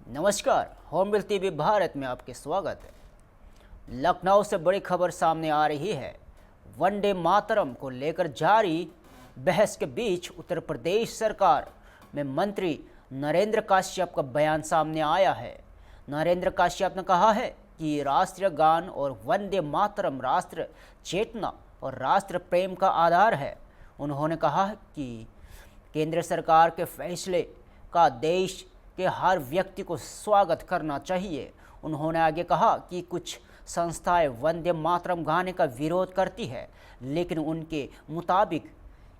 नमस्कार, होमबिल टीवी भारत में आपके स्वागत है। लखनऊ से बड़ी खबर सामने आ रही है। वंदे मातरम को लेकर जारी बहस के बीच उत्तर प्रदेश सरकार में मंत्री नरेंद्र काश्यप का बयान सामने आया है। नरेंद्र काश्यप ने कहा है कि राष्ट्रीय गान और वंदे मातरम राष्ट्र चेतना और राष्ट्र प्रेम का आधार है। उन्होंने कहा कि केंद्र सरकार के फैसले का देश के हर व्यक्ति को स्वागत करना चाहिए। उन्होंने आगे कहा कि कुछ संस्थाएं वंदे मातरम गाने का विरोध करती है, लेकिन उनके मुताबिक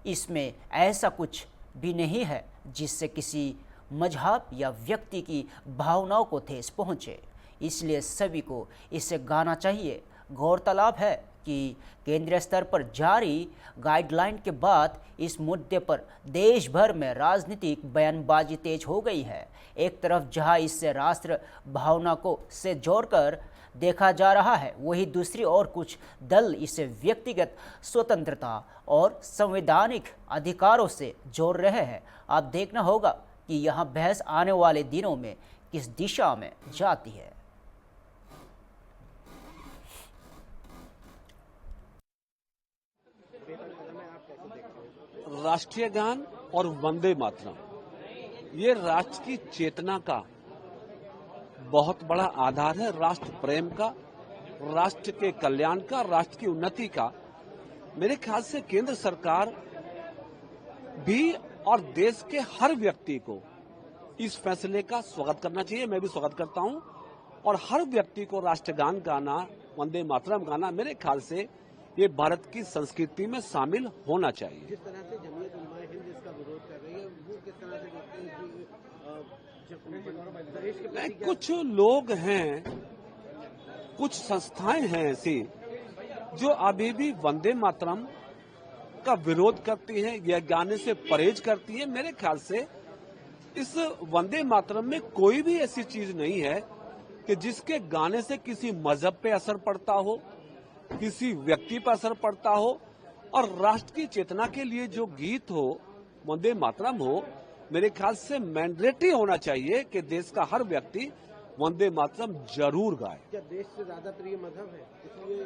इसमें ऐसा कुछ भी नहीं है जिससे किसी मजहब या व्यक्ति की भावनाओं को ठेस पहुँचे, इसलिए सभी को इसे गाना चाहिए। गौरतलब है कि केंद्रीय स्तर पर जारी गाइडलाइन के बाद इस मुद्दे पर देश भर में राजनीतिक बयानबाजी तेज हो गई है। एक तरफ जहां इससे राष्ट्र भावना को से जोड़कर देखा जा रहा है, वहीं दूसरी ओर कुछ दल इसे व्यक्तिगत स्वतंत्रता और संवैधानिक अधिकारों से जोड़ रहे हैं। अब देखना होगा कि यह बहस आने वाले दिनों में किस दिशा में जाती है। राष्ट्रीय गान और वंदे मातरम ये राष्ट्र की चेतना का बहुत बड़ा आधार है, राष्ट्र प्रेम का, राष्ट्र के कल्याण का, राष्ट्र की उन्नति का। मेरे ख्याल से केंद्र सरकार भी और देश के हर व्यक्ति को इस फैसले का स्वागत करना चाहिए। मैं भी स्वागत करता हूं और हर व्यक्ति को राष्ट्रगान गाना, वंदे मातरम गाना, मेरे ख्याल से ये भारत की संस्कृति में शामिल होना चाहिए। जिस तरह से जमीयत उलमा हिंद इसका विरोध कर रही है, वो किस तरह से देखते हैं कि देश के कुछ लोग हैं, कुछ संस्थाएं हैं ऐसी जो अभी भी वंदे मातरम का विरोध करती हैं या गाने से परहेज करती हैं। मेरे ख्याल से इस वंदे मातरम में कोई भी ऐसी चीज नहीं है कि जिसके गाने से किसी मजहब पे असर पड़ता हो, किसी व्यक्ति पर असर पड़ता हो। और राष्ट्र की चेतना के लिए जो गीत हो, वंदे मातरम हो, मेरे ख्याल से मैंडेटरी होना चाहिए कि देश का हर व्यक्ति वंदे मातरम जरूर गाए। क्या देश से ज्यादा प्रिय मजहब है, इसलिए ये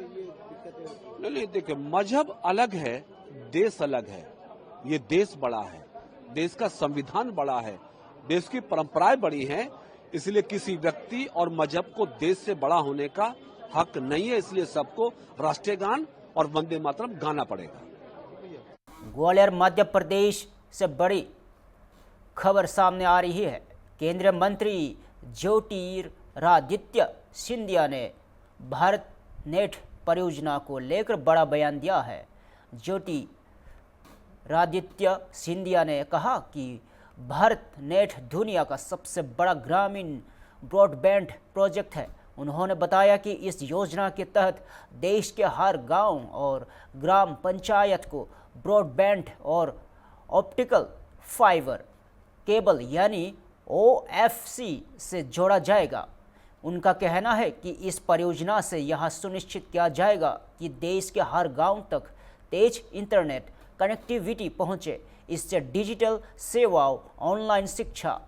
दिक्कतें? नहीं, देखिए, मजहब अलग है, देश अलग है। ये देश बड़ा है, देश का संविधान बड़ा है, देश की परंपराएं बड़ी हैं, इसलिए किसी व्यक्ति और मजहब को देश से बड़ा होने का हक नहीं है। इसलिए सबको राष्ट्रीय गान और वंदे मातरम गाना पड़ेगा। ग्वालियर मध्य प्रदेश से बड़ी खबर सामने आ रही है। केंद्रीय मंत्री ज्योतिरादित्य सिंधिया ने भारत नेट परियोजना को लेकर बड़ा बयान दिया है। ज्योतिरादित्य सिंधिया ने कहा कि भारत नेट दुनिया का सबसे बड़ा ग्रामीण ब्रॉडबैंड प्रोजेक्ट है। उन्होंने बताया कि इस योजना के तहत देश के हर गांव और ग्राम पंचायत को ब्रॉडबैंड और ऑप्टिकल फाइबर केबल यानी OFC से जोड़ा जाएगा। उनका कहना है कि इस परियोजना से यह सुनिश्चित किया जाएगा कि देश के हर गांव तक तेज इंटरनेट कनेक्टिविटी पहुंचे। इससे डिजिटल सेवाओं, ऑनलाइन शिक्षा,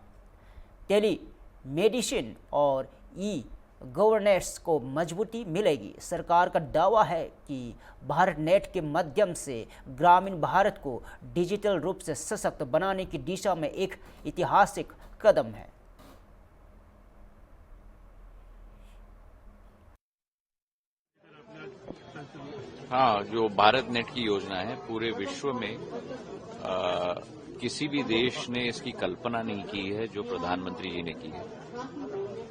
टेलीमेडिसिन और गवर्नेंस को मजबूती मिलेगी। सरकार का दावा है कि भारत नेट के माध्यम से ग्रामीण भारत को डिजिटल रूप से सशक्त बनाने की दिशा में एक ऐतिहासिक कदम है। हाँ, जो भारत नेट की योजना है, पूरे विश्व में किसी भी देश ने इसकी कल्पना नहीं की है जो प्रधानमंत्री जी ने की है।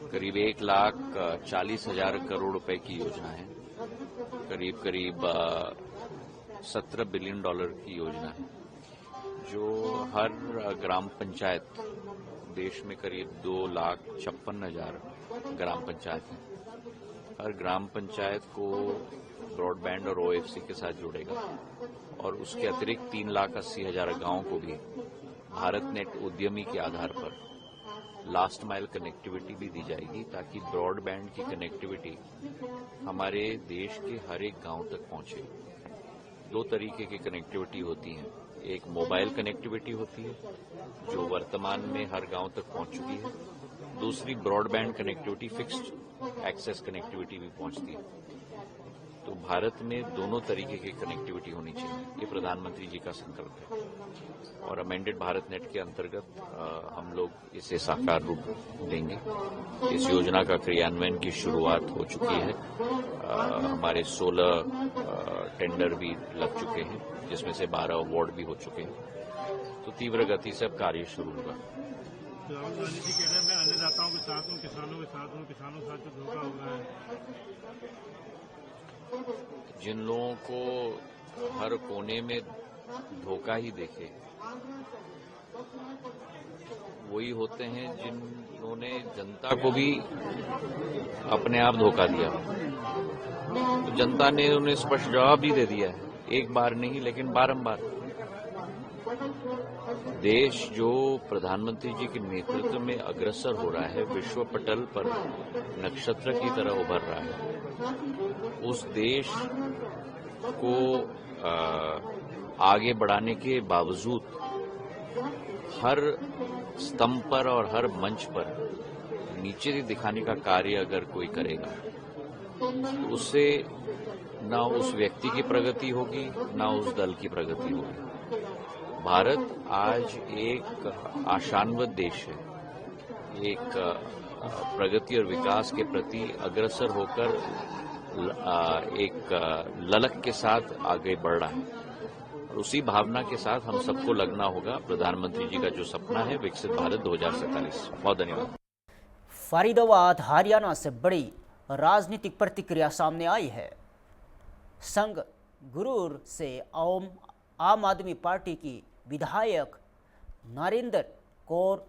करीब 1,40,000 करोड़ रुपए की योजना है, करीब 17 बिलियन डॉलर की योजना है, जो हर ग्राम पंचायत, देश में करीब 2,56,000 ग्राम पंचायत हैं, हर ग्राम पंचायत को ब्रॉडबैंड और OFC के साथ जोड़ेगा और उसके अतिरिक्त 3,80,000 गांवों को भी भारत नेट उद्यमी के आधार पर लास्ट माइल कनेक्टिविटी भी दी जाएगी, ताकि ब्रॉडबैंड की कनेक्टिविटी हमारे देश के हर एक गांव तक पहुंचे। 2 तरीके की कनेक्टिविटी होती है, एक मोबाइल कनेक्टिविटी होती है जो वर्तमान में हर गांव तक पहुंच चुकी है, दूसरी broadband connectivity, fixed access connectivity भी पहुंचती है। तो भारत में दोनों तरीके की कनेक्टिविटी होनी चाहिए, ये प्रधानमंत्री जी का संकल्प है और अमेंडेड भारत नेट के अंतर्गत हम लोग इसे साकार रूप देंगे। इस योजना का क्रियान्वयन की शुरुआत हो चुकी है। हमारे 16 टेंडर भी लग चुके हैं, जिसमें से 12 अवार्ड भी हो चुके हैं। तो तीव्र गति से अब कार्य शुरू होगा। राहुल गांधी जी कह रहे हैं मैं अन्नदाताओं के साथ हूँ, किसानों के साथ हूँ, किसानों के साथ जो धोखा हो रहा है। जिन लोगों को हर कोने में धोखा ही देखे वही होते हैं जिन्होंने जनता को भी अपने आप धोखा दिया। तो जनता ने उन्हें स्पष्ट जवाब भी दे दिया है, एक बार नहीं लेकिन बारंबार। देश जो प्रधानमंत्री जी के नेतृत्व में अग्रसर हो रहा है, विश्व पटल पर नक्षत्र की तरह उभर रहा है, उस देश को आगे बढ़ाने के बावजूद हर स्तंभ पर और हर मंच पर नीचे दिखाने का कार्य अगर कोई करेगा तो उससे ना उस व्यक्ति की प्रगति होगी, ना उस दल की प्रगति होगी। भारत आज एक आशान्वित देश है, एक प्रगति और विकास के प्रति अग्रसर होकर एक ललक के साथ आगे बढ़ रहा है और उसी भावना के साथ हम सबको लगना होगा। प्रधानमंत्री जी का जो सपना है विकसित भारत 2047। बहुत धन्यवाद। फरीदाबाद हरियाणा से बड़ी राजनीतिक प्रतिक्रिया सामने आई है। संघ गुरूर से आम आदमी पार्टी की विधायक नरेंद्र कौर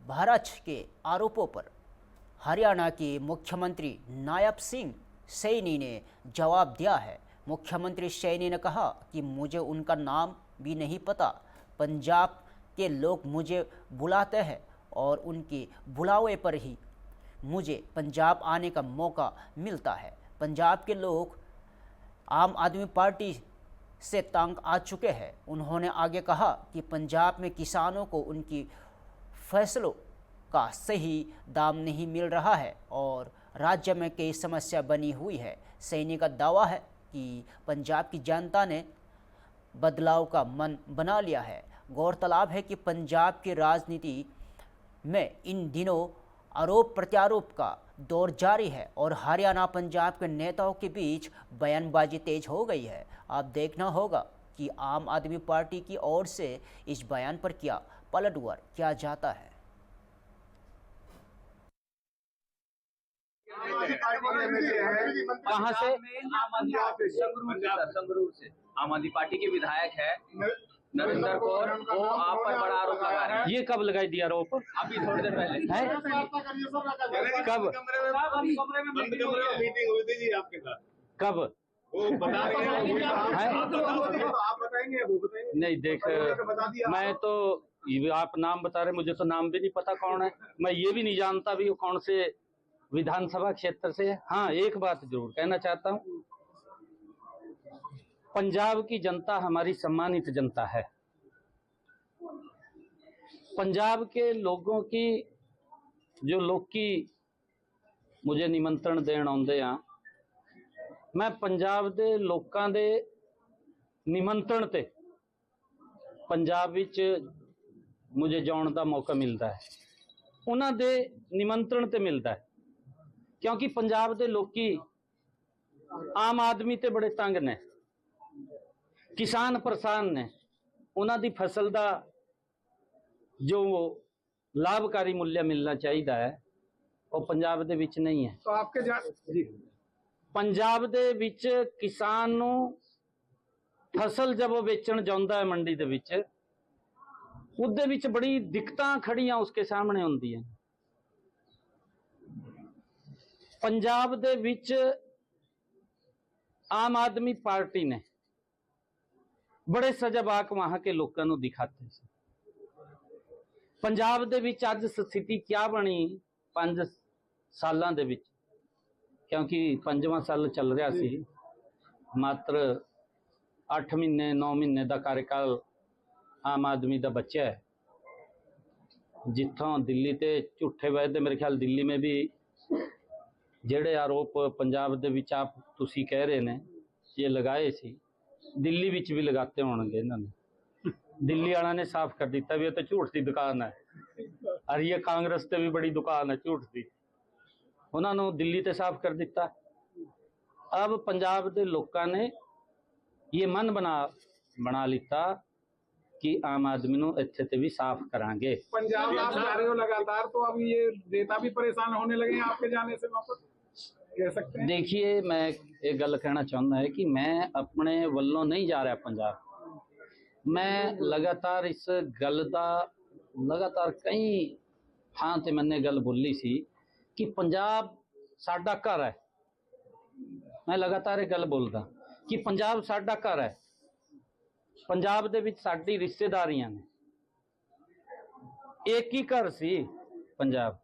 भारत के आरोपों पर हरियाणा के मुख्यमंत्री नायब सिंह सैनी ने जवाब दिया है। मुख्यमंत्री सैनी ने कहा कि मुझे उनका नाम भी नहीं पता, पंजाब के लोग मुझे बुलाते हैं और उनके बुलावे पर ही मुझे पंजाब आने का मौका मिलता है। पंजाब के लोग आम आदमी पार्टी से तंग आ चुके हैं। उन्होंने आगे कहा कि पंजाब में किसानों को उनकी फैसलों का सही दाम नहीं मिल रहा है और राज्य में कई समस्या बनी हुई है। सैनी का दावा है कि पंजाब की जनता ने बदलाव का मन बना लिया है। गौरतलब है कि पंजाब की राजनीति में इन दिनों आरोप प्रत्यारोप का दौर जारी है और हरियाणा पंजाब के नेताओं के बीच बयानबाजी तेज हो गई है। अब देखना होगा कि आम आदमी पार्टी की ओर से इस बयान पर क्या पलटवार किया जाता है। कहाँ से? संगरूर से आम आदमी पार्टी के विधायक है नरेंद्र कौर, वो आप पर बड़ा आरोप लगा रहे हैं। ये कब लगाई दिया आरोप? अभी थोड़ी देर पहले है। कब? मीटिंग हुई थी जी आपके साथ। कब? वो बता रहे हैं। आप बताएंगे, वो बताएंगे। नहीं देख, मैं तो आप नाम बता रहे, मुझे तो नाम भी नहीं पता कौन है। मैं ये भी नहीं जानता भी वो कौन से विधानसभा क्षेत्र से है। हाँ, एक बात जरूर कहना चाहता हूँ, पंजाब की जनता हमारी सम्मानित जनता है। पंजाब के लोगों की जो लोग की मुझे निमंत्रण देण आउंदे आ, मैं पंजाब दे लोकां दे निमंत्रण ते पंजाब विच मुझे जाण दा मौका मिलता है, उन्हां दे निमंत्रण ते मिलता है, क्योंकि पंजाब दे लोकी आम आदमी ते बड़े तंग ने, किसान परेशान ने, उन्हां दी फसल दा जो लाभकारी मूल्य मिलना चाहिए है वो पंजाब दे विच नहीं है। तो आपके जी पंजाब दे विच किसान नू फसल जब वो बेचण जांदा है मंडी दे विच, उहदे विच बड़ी दिक्कतां खड़ियां उसके सामने हुंदियां। पंजाब दे विच आम आदमी पार्टी ने बड़े सजाबाक वहां के लोगों को दिखाते थे। पंजाब दे विच अज स्थिति क्या बनी 5 सालां दे विच, क्योंकि 5वां साल चल रहा सी, मात्र 8 महीने 9 महीने का कार्यकाल आम आदमी का बच्चा है। जिथों दिल्ली ते झूठे वायदे, मेरे ख्याल दिल्ली में भी ਜਿਹੜੇ ਆਰੋਪ ਪੰਜਾਬ ਦੇ ਵਿੱਚ ਆਪ ਤੁਸੀਂ ਕਹਿ ਰਹੇ ਨੇ ਇਹ ਲਗਾਏ ਸੀ, ਦਿੱਲੀ ਵਿੱਚ ਵੀ ਲਗਾਤੇ ਹੋਣਗੇ ਇਹਨਾਂ ਨੇ। ਦਿੱਲੀ ਵਾਲਿਆਂ ਨੇ ਸਾਫ਼ ਕਰ ਦਿੱਤਾ ਵੀ ਇਹ ਤਾਂ ਝੂਠ ਦੀ ਦੁਕਾਨ ਹੈ, ਔਰ ਇਹ ਕਾਂਗਰਸ ਤੇ ਵੀ ਬੜੀ ਦੁਕਾਨ ਹੈ ਝੂਠ ਦੀ, ਉਹਨਾਂ ਨੂੰ ਦਿੱਲੀ ਤੇ ਸਾਫ਼ ਕਰ ਦਿੱਤਾ। अब पंजाब ਦੇ ਲੋਕਾਂ ਨੇ ਇਹ ਮਨ ਬਣਾ ਲਿੱਤਾ कि आम आदमी ਨੂੰ ਇੱਥੇ ਤੇ भी साफ करांगे। पंजाब आप जा रहे हो लगातार, तो अब ये नेता भी परेशान होने लगे हैं आपके जाने से वापस, कह सकते हैं? देखिए, मैं एक गल कहना चाहता है कि मैं अपने वल्लों नहीं जा रहा पंजाब, मैं लगातार इस गल दा लगातार कई थां ते मैंने गल बोली सी कि पंजाब साडा घर है। मैं लगातार ये गल बोलदा कि पंजाब साडा घर है, पंजाब दे विच साडी रिश्तेदारियां ने, एक ही घर सी पंजाब।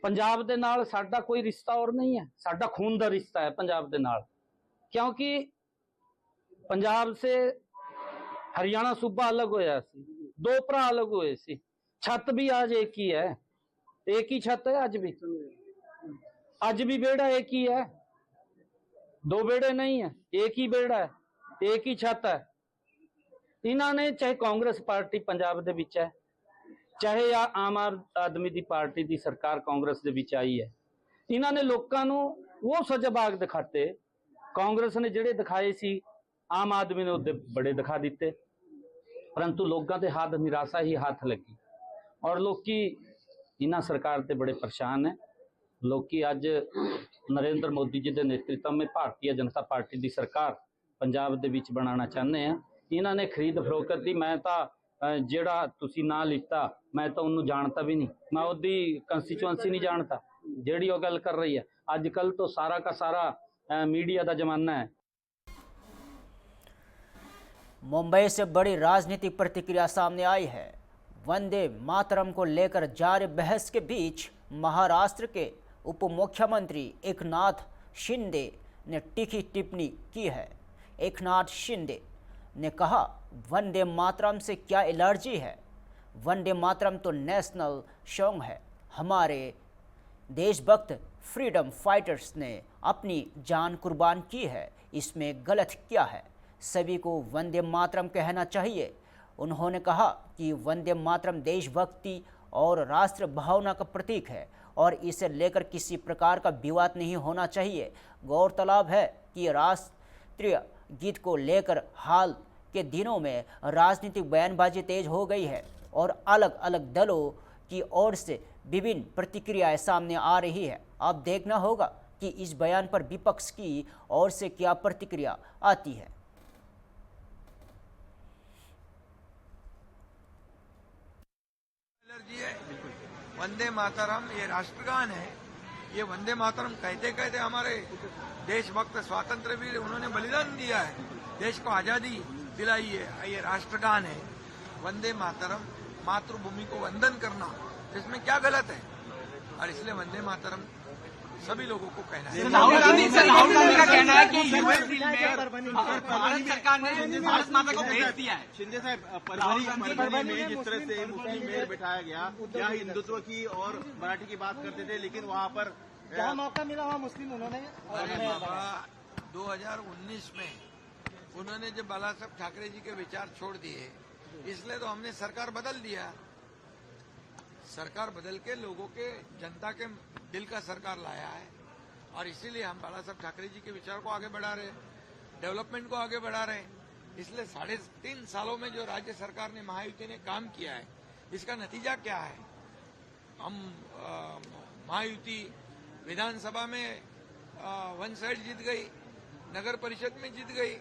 पंजाब दे नाल साडा कोई रिश्ता और नहीं है, साडा खून दा रिश्ता है पंजाब दे नाल, क्योंकि पंजाब से हरियाणा सूबा अलग होया सी, दो भरा अलग हुए सी, छत भी आज एक ही है, एक ही छत है आज भी बेड़ा एक ही है, दो बेड़े नहीं है, एक ही बेड़ा है, एक ही छत है। इन्होंने चाहे कांग्रेस पार्टी पंजाब दे विच है, चाहे या आम आदमी दी पार्टी दी सरकार कांग्रेस दे विच आई है, इन्होंने लोगों नूं वो सजाबाग दिखाते, कांग्रेस ने जिहड़े दिखाए सी आम आदमी ने उहदे बड़े दिखा दिते, परंतु लोगों के हाथ निराशा ही हाथ लगी और लोकी इन्हां सरकार ते बड़े परेशान है। लोकी अज नरेंद्र मोदी जी के नेतृत्व में भारतीय जनता पार्टी की सरकार पंजाब दे विच बनाना चाहते हैं। इन्होंने खरीद फरोख्त की, मैं तो जिहड़ा तुसी ना लिता मैं तो उन्होंने जानता भी नहीं, मैं उसकी कंस्टिचुएंसी नहीं जानता जिहड़ी वो गल कर रही है। अजकल तो सारा का सारा मीडिया का जमाना है। मुंबई से बड़ी राजनीतिक प्रतिक्रिया सामने आई है। वंदे मातरम को लेकर जारी बहस के बीच महाराष्ट्र के उप मुख्यमंत्री एकनाथ शिंदे ने तीखी टिप्पणी की है। एकनाथ शिंदे ने कहा, वंदे मातरम से क्या एलर्जी है, वंदे मातरम तो नेशनल सॉन्ग है, हमारे देशभक्त फ्रीडम फाइटर्स ने अपनी जान कुर्बान की है, इसमें गलत क्या है, सभी को वंदे मातरम कहना चाहिए। उन्होंने कहा कि वंदे मातरम देशभक्ति और राष्ट्र भावना का प्रतीक है और इसे लेकर किसी प्रकार का विवाद नहीं होना चाहिए। गौरतलब है कि राष्ट्रीय गीत को लेकर हाल के दिनों में राजनीतिक बयानबाजी तेज हो गई है और अलग अलग दलों की ओर से विभिन्न प्रतिक्रियाएं सामने आ रही है। अब देखना होगा कि इस बयान पर विपक्ष की ओर से क्या प्रतिक्रिया आती है। वंदे मातरम ये राष्ट्रगान है। ये वंदे मातरम कहते कहते हमारे देशभक्त स्वातंत्र वीर उन्होंने बलिदान दिया है, देश को आजादी दिलाई है। ये राष्ट्रगान है। वंदे मातरम, मातृभूमि को वंदन करना, इसमें क्या गलत है? और इसलिए वंदे मातरम सभी लोगों को कहना है। राहुल गांधी का कहना है कि भारत सरकार ने भारत माता को भेज दिया है। शिंदे साहब, परभनी में जिस तरह से मुस्लिम मेयर बिठाया गया, क्या हिंदुत्व की और मराठी की बात करते थे, लेकिन वहाँ पर जहाँ मौका मिला वहाँ मुस्लिम उन्होंने। अरे बाबा, 2019 में उन्होंने जब बाला साहब ठाकरे जी के विचार छोड़ दिए, इसलिए तो हमने सरकार बदल दिया। सरकार बदल के लोगों के, जनता के दिल का सरकार लाया है और इसीलिए हम बाला साहब ठाकरे जी के विचार को आगे बढ़ा रहे हैं, डेवलपमेंट को आगे बढ़ा रहे हैं। इसलिए 3.5 सालों में जो राज्य सरकार ने, महायुति ने काम किया है, इसका नतीजा क्या है? हम महायुति विधानसभा में 1 साइड जीत गई, नगर परिषद में जीत गई,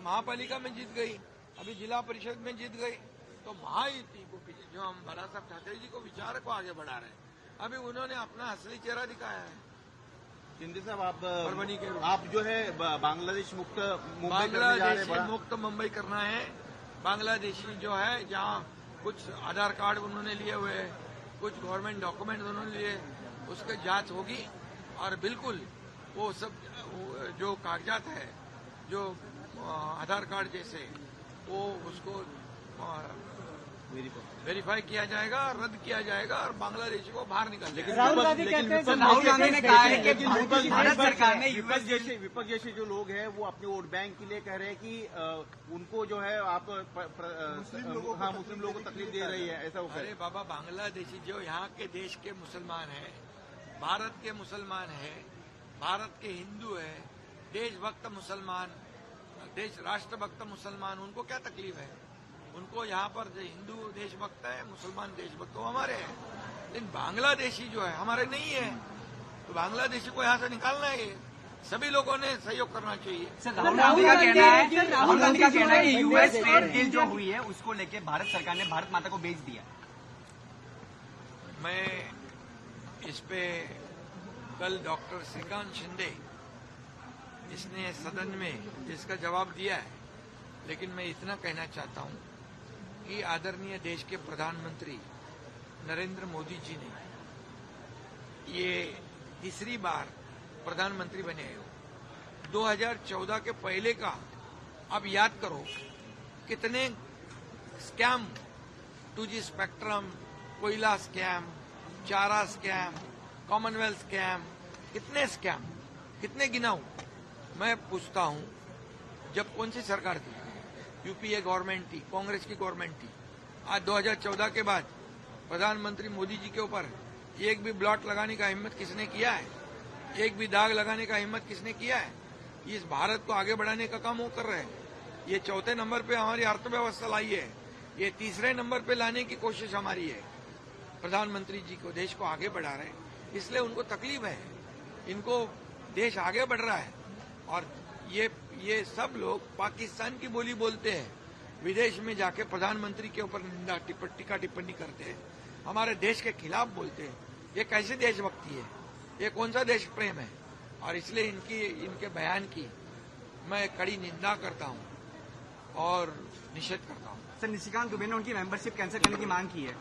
महापालिका में जीत गई, अभी जिला परिषद में जीत गई। तो महायुति को, जो हम बाला साहब ठाकरे जी को विचार को आगे बढ़ा रहे हैं, अभी उन्होंने अपना असली चेहरा दिखाया है। शिंदे साहब, आप जो है बांग्लादेश मुक्त मुंबई करना है। बांग्लादेशी जो है, जहाँ कुछ आधार कार्ड उन्होंने लिए हुए, कुछ गवर्नमेंट डॉक्यूमेंट उन्होंने लिए, उसकी जांच होगी और बिल्कुल वो सब जो कागजात है, जो आधार कार्ड जैसे, वो उसको वेरीफाई किया जाएगा, रद्द किया जाएगा और बांग्लादेश को बाहर निकाल देगा। राहुल गांधी ने कहा है कि भारत सरकार ने विपक्ष जैसे जो लोग हैं वो अपने वोट बैंक के लिए कह रहे हैं कि उनको जो है आप मुस्लिम लोगों को तकलीफ दे रही है, ऐसा वो कह रहे हैं। अरे बाबा, बांग्लादेशी जो यहाँ के देश के मुसलमान हैं, भारत के मुसलमान हैं, भारत के हिंदू हैं, देशभक्त मुसलमान, देश राष्ट्रभक्त मुसलमान, उनको क्या तकलीफ है? उनको यहाँ पर हिंदू देशभक्त है, मुसलमान देशभक्त वो हमारे हैं, लेकिन बांग्लादेशी जो है हमारे नहीं है। तो बांग्लादेशी को यहाँ से निकालना है, सभी लोगों ने सहयोग करना चाहिए। राहुल गांधी का कहना है कि यूएस ट्रेड डील जो हुई है उसको लेके भारत सरकार ने भारत माता को बेच दिया। मैं इस पे कल डॉक्टर श्रीकांत शिंदे इसने सदन में इसका जवाब दिया है, लेकिन मैं इतना कहना चाहता हूं कि आदरणीय देश के प्रधानमंत्री नरेंद्र मोदी जी ने ये तीसरी बार प्रधानमंत्री बने हो। 2014 के पहले का अब याद करो कितने स्कैम, 2G स्पेक्ट्रम, कोयला स्कैम, चारा स्कैम, कॉमनवेल्थ स्कैम, कितने स्कैम, कितने गिनाऊं? मैं पूछता हूं, जब कौन सी सरकार थी? यूपीए गवर्नमेंट थी, कांग्रेस की गवर्नमेंट थी। आज 2014 के बाद प्रधानमंत्री मोदी जी के ऊपर एक भी ब्लॉट लगाने का हिम्मत किसने किया है? एक भी दाग लगाने का हिम्मत किसने किया है? इस भारत को आगे बढ़ाने का काम वो कर रहे हैं। ये चौथे नंबर पे हमारी अर्थव्यवस्था लाई है, ये तीसरे नंबर पे लाने की कोशिश हमारी है। प्रधानमंत्री जी को, देश को आगे बढ़ा रहे हैं, इसलिए उनको तकलीफ है। इनको देश आगे बढ़ रहा है और ये सब लोग पाकिस्तान की बोली बोलते हैं, विदेश में जाके प्रधानमंत्री के ऊपर निंदा टीका टिप्पणी करते हैं, हमारे देश के खिलाफ बोलते हैं। ये कैसी देशभक्ति है? ये कौन सा देश प्रेम है? और इसलिए इनके बयान की मैं कड़ी निंदा करता हूं और निषेध करता हूं। सर, निशिकांत दुबे ने उनकी मेंबरशिप कैंसिल करने की मांग की है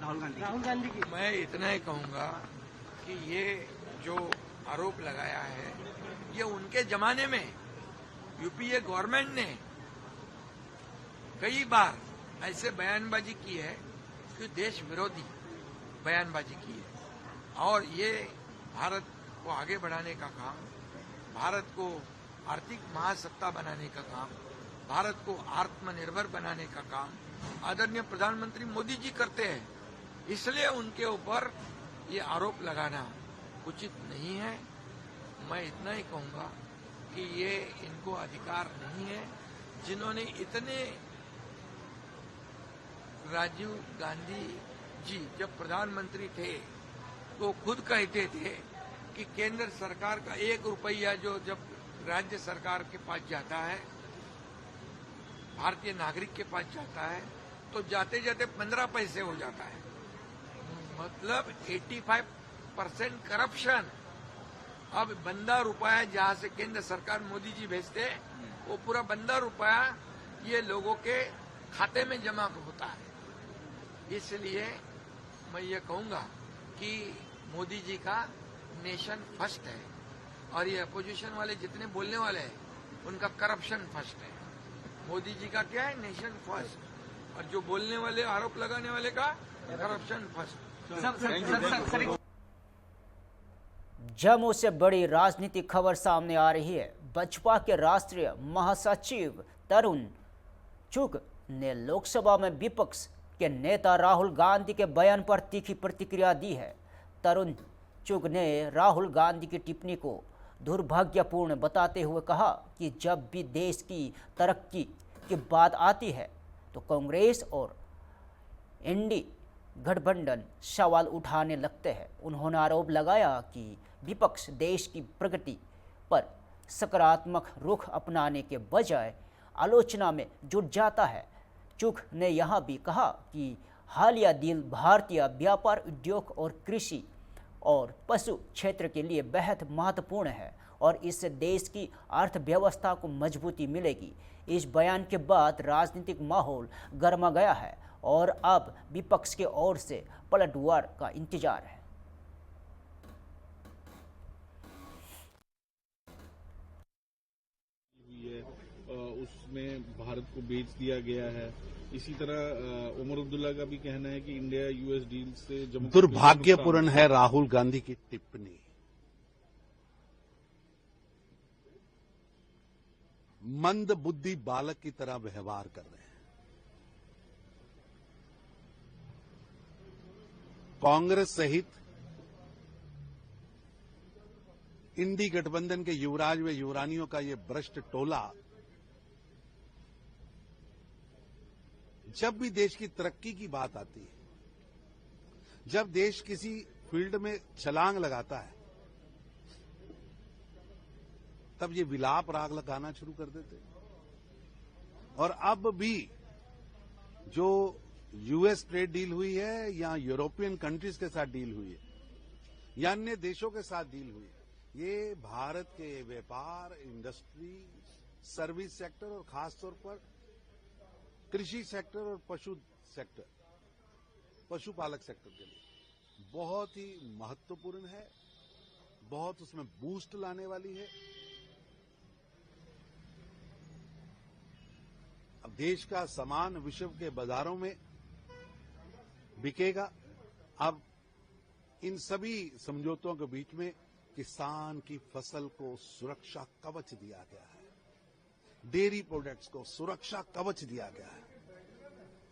राहुल गांधी की। मैं इतना ही कहूंगा कि ये जो आरोप लगाया है, ये उनके जमाने में यूपीए गवर्नमेंट ने कई बार ऐसे बयानबाजी की है कि देश विरोधी बयानबाजी की है। और ये भारत को आगे बढ़ाने का काम, भारत को आर्थिक महासत्ता बनाने का काम, भारत को आत्मनिर्भर बनाने का काम आदरणीय प्रधानमंत्री मोदी जी करते हैं। इसलिए उनके ऊपर ये आरोप लगाना उचित नहीं है। मैं इतना ही कहूंगा कि ये इनको अधिकार नहीं है। जिन्होंने इतने, राजीव गांधी जी जब प्रधानमंत्री थे तो खुद कहते थे कि केंद्र सरकार का 1 रुपया जो जब राज्य सरकार के पास जाता है, भारतीय नागरिक के पास जाता है, तो जाते जाते 15 पैसे हो जाता है। मतलब 85% करप्शन। अब बंदा रुपया जहां से केंद्र सरकार मोदी जी भेजते हैं, वो पूरा बंदा रुपया ये लोगों के खाते में जमा होता है। इसलिए मैं ये कहूंगा कि मोदी जी का नेशन फर्स्ट है और ये अपोजिशन वाले जितने बोलने वाले हैं उनका करप्शन फर्स्ट है। मोदी जी का क्या है? Nation first. और जो बोलने वाले, आरोप लगाने वाले का करप्शन फर्स्ट। जम्मू से बड़ी राजनीतिक खबर सामने आ रही है। बसपा के राष्ट्रीय महासचिव तरुण चुग ने लोकसभा में विपक्ष के नेता राहुल गांधी के बयान पर तीखी प्रतिक्रिया दी है। तरुण चुग ने राहुल गांधी की टिप्पणी को दुर्भाग्यपूर्ण बताते हुए कहा कि जब भी देश की तरक्की की बात आती है तो कांग्रेस और एनडीए गठबंधन सवाल उठाने लगते हैं। उन्होंने आरोप लगाया कि विपक्ष देश की प्रगति पर सकारात्मक रुख अपनाने के बजाय आलोचना में जुट जाता है। चुग ने यह भी कहा कि हालिया डील भारतीय व्यापार, उद्योग और कृषि और पशु क्षेत्र के लिए बेहद महत्वपूर्ण है और इससे देश की अर्थव्यवस्था को मजबूती मिलेगी। इस बयान के बाद राजनीतिक माहौल गर्मा गया है और अब विपक्ष की ओर से पलटवार का इंतजार है। उसमें भारत को बेच दिया गया है। इसी तरह उमर अब्दुल्ला का भी कहना है कि इंडिया यूएस डील से जम्मू दुर्भाग्यपूर्ण है राहुल गांधी की टिप्पणी। मंद बुद्धि बालक की तरह व्यवहार कर रहे हैं। कांग्रेस सहित इंडी गठबंधन के युवराज व युवरानियों का ये भ्रष्ट टोला जब भी देश की तरक्की की बात आती है, जब देश किसी फील्ड में छलांग लगाता है, तब ये विलाप राग लगाना शुरू कर देते। और अब भी जो यूएस ट्रेड डील हुई है या यूरोपियन कंट्रीज के साथ डील हुई है या अन्य देशों के साथ डील हुई है, ये भारत के व्यापार, इंडस्ट्री, सर्विस सेक्टर और खासतौर पर कृषि सेक्टर और पशुपालक सेक्टर के लिए बहुत ही महत्वपूर्ण है, बहुत उसमें बूस्ट लाने वाली है। अब देश का सामान विश्व के बाजारों में बिकेगा। अब इन सभी समझौतों के बीच में किसान की फसल को सुरक्षा कवच दिया गया है, डेयरी प्रोडक्ट्स को सुरक्षा कवच दिया गया है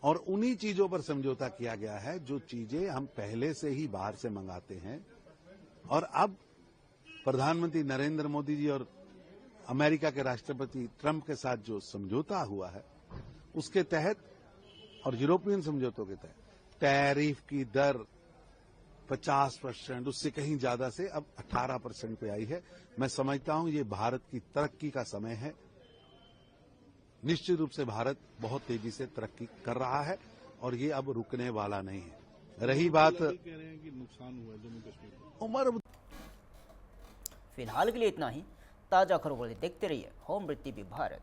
और उन्हीं चीजों पर समझौता किया गया है जो चीजें हम पहले से ही बाहर से मंगाते हैं। और अब प्रधानमंत्री नरेंद्र मोदी जी और अमेरिका के राष्ट्रपति ट्रंप के साथ जो समझौता हुआ है उसके तहत और यूरोपियन समझौतों के तहत टैरिफ की दर 50%, उससे कहीं ज्यादा से अब 18% पे आई है। मैं समझता हूं ये भारत की तरक्की का समय है। निश्चित रूप से भारत बहुत तेजी से तरक्की कर रहा है और ये अब रुकने वाला नहीं है। रही बात कह रहे हैं कि नुकसान हुआ जम्मू कश्मीर। उमर फिलहाल के लिए इतना ही। ताजा खबरों को देखते रहिए होमब्रिज टीवी भारत।